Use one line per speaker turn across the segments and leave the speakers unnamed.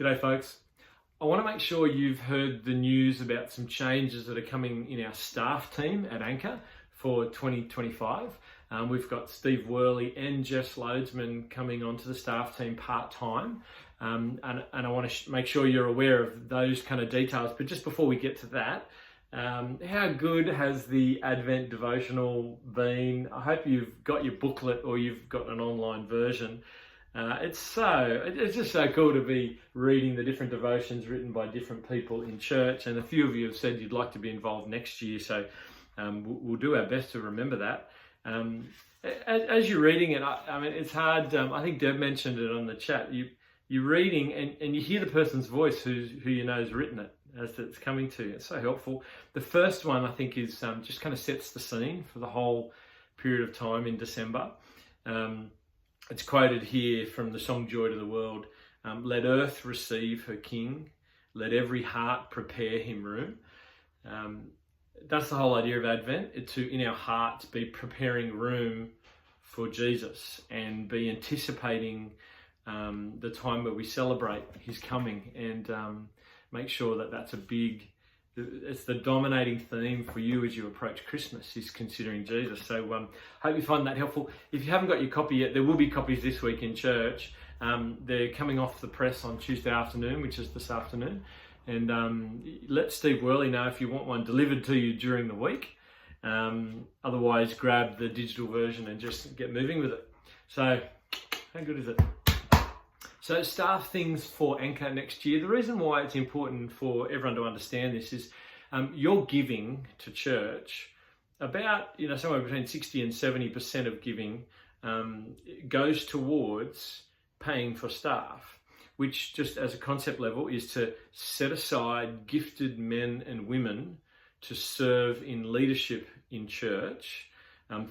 G'day folks. I want to make sure you've heard the news about some changes that are coming in our staff team at Anchor for 2025. We've got Steve Worley and Jess Loadsman coming onto the staff team part-time. And I want to make sure you're aware of those kind of details. But just before we get to that, how good has the Advent devotional been? I hope you've got your booklet or you've got an online version. It's just so cool to be reading the different devotions written by different people in church, and a few of you have said you'd like to be involved next year, so we'll do our best to remember that. As you're reading it, I mean, it's hard. I think Deb mentioned it on the chat. You're reading and you hear the person's voice who you know has written it as it's coming to you. It's so helpful. The first one, I think, is just kind of sets the scene for the whole period of time in December. It's quoted here from the song Joy to the World. Let earth receive her king. Let every heart prepare him room. That's the whole idea of Advent, to, in our hearts, be preparing room for Jesus and be anticipating the time where we celebrate his coming, and make sure that that's it's the dominating theme for you as you approach Christmas, is considering Jesus. So hope you find that helpful. If you haven't got your copy yet, there will be copies this week in church. They're coming off the press on Tuesday afternoon, which is this afternoon. And let Steve Worley know if you want one delivered to you during the week. Otherwise, grab the digital version and just get moving with it. So how good is it? So staff things for Anchor next year. The reason why it's important for everyone to understand this is your giving to church, about somewhere between 60 and 70% of giving goes towards paying for staff, which, just as a concept level, is to set aside gifted men and women to serve in leadership in church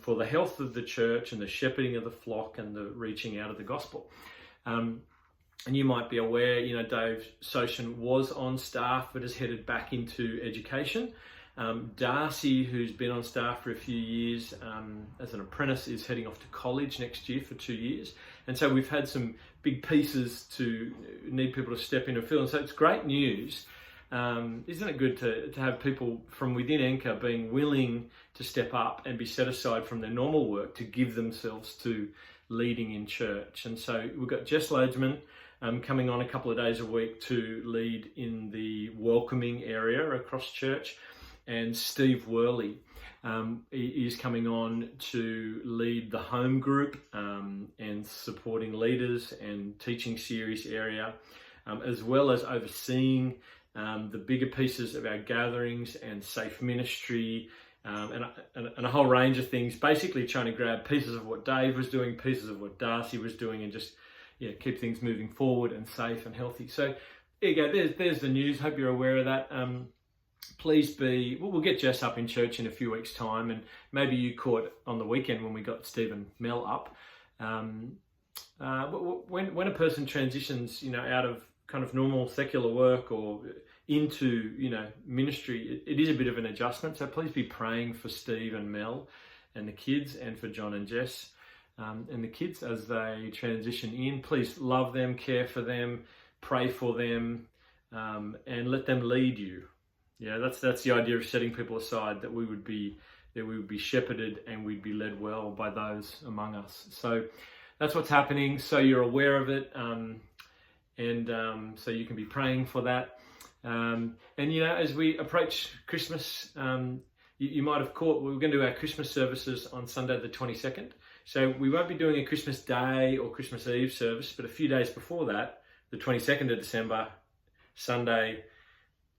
for the health of the church and the shepherding of the flock and the reaching out of the gospel. And you might be aware, Dave Soshin was on staff but has headed back into education. Darcy, who's been on staff for a few years as an apprentice, is heading off to college next year for 2 years. And so we've had some big pieces to need people to step in and fill. And so it's great news. Isn't it good to have people from within Anchor being willing to step up and be set aside from their normal work to give themselves to leading in church? And so we've got Jess Loadsman coming on a couple of days a week to lead in the welcoming area across church, and Steve Worley is coming on to lead the home group and supporting leaders and teaching series area, as well as overseeing the bigger pieces of our gatherings and safe ministry, and a whole range of things, basically trying to grab pieces of what Dave was doing, pieces of what Darcy was doing, and just keep things moving forward and safe and healthy. So there you go, there's the news. Hope you're aware of that. Please we'll get Jess up in church in a few weeks' time, and maybe you caught on the weekend when we got Steve and Mel up. When a person transitions, out of kind of normal secular work or into, ministry, it is a bit of an adjustment. So please be praying for Steve and Mel and the kids, and for John and Jess and the kids as they transition in. Please love them, care for them, pray for them, and let them lead you. That's the idea of setting people aside, that we would be shepherded and we'd be led well by those among us. So that's what's happening. So you're aware of it, and so you can be praying for that. And as we approach Christmas, you might have caught, we're going to do our Christmas services on Sunday the 22nd. So we won't be doing a Christmas Day or Christmas Eve service, but a few days before that, the 22nd of December, Sunday,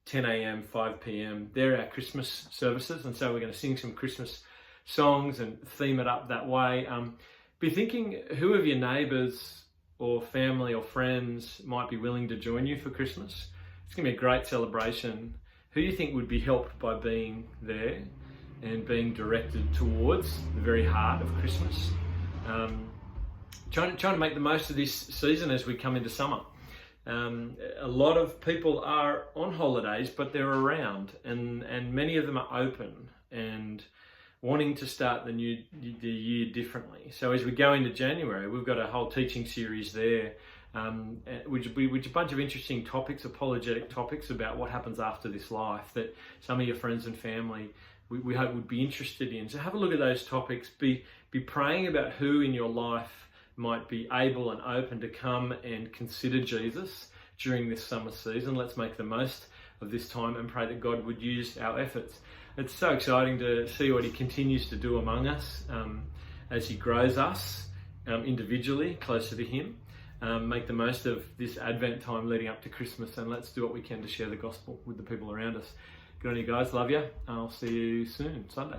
10 a.m, 5 p.m, they're our Christmas services. And so we're going to sing some Christmas songs and theme it up that way. Be thinking who of your neighbours or family or friends might be willing to join you for Christmas. It's going to be a great celebration. Who do you think would be helped by being there and being directed towards the very heart of Christmas? Trying to make the most of this season as we come into summer. A lot of people are on holidays, but they're around, and many of them are open and wanting to start the year differently. So as we go into January, we've got a whole teaching series there which a bunch of interesting topics, apologetic topics about what happens after this life that some of your friends and family we hope would be interested in. So have a look at those topics. Be praying about who in your life might be able and open to come and consider Jesus during this summer season. Let's make the most of this time and pray that God would use our efforts. It's so exciting to see what he continues to do among us as he grows us individually closer to him. Make the most of this Advent time leading up to Christmas, and let's do what we can to share the gospel with the people around us. Good on you guys, love you. I'll see you soon, Sunday.